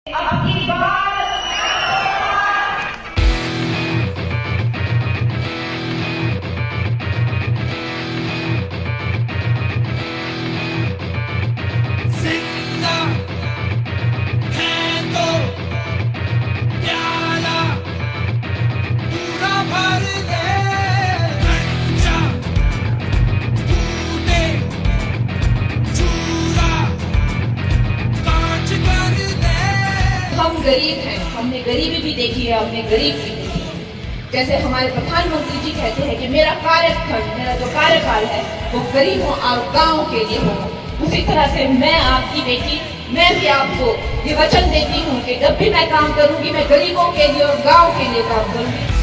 अब की बार जिंदा है तो प्याला पूरा भर ले, कंचा टूटे चूरा कांच कर ले। हम गरीब हैं, हमने गरीबी भी देखी है, हमने गरीब भी देखी है। जैसे हमारे प्रधानमंत्री जी कहते हैं कि मेरा कार्यखंड, मेरा जो कार्यकाल है वो गरीबों और गाँव के लिए होगा, उसी तरह से मैं आपकी बेटी, मैं भी आपको ये वचन देती हूँ कि जब भी मैं काम करूंगी मैं गरीबों के लिए और गाँव के लिए काम करूंगी।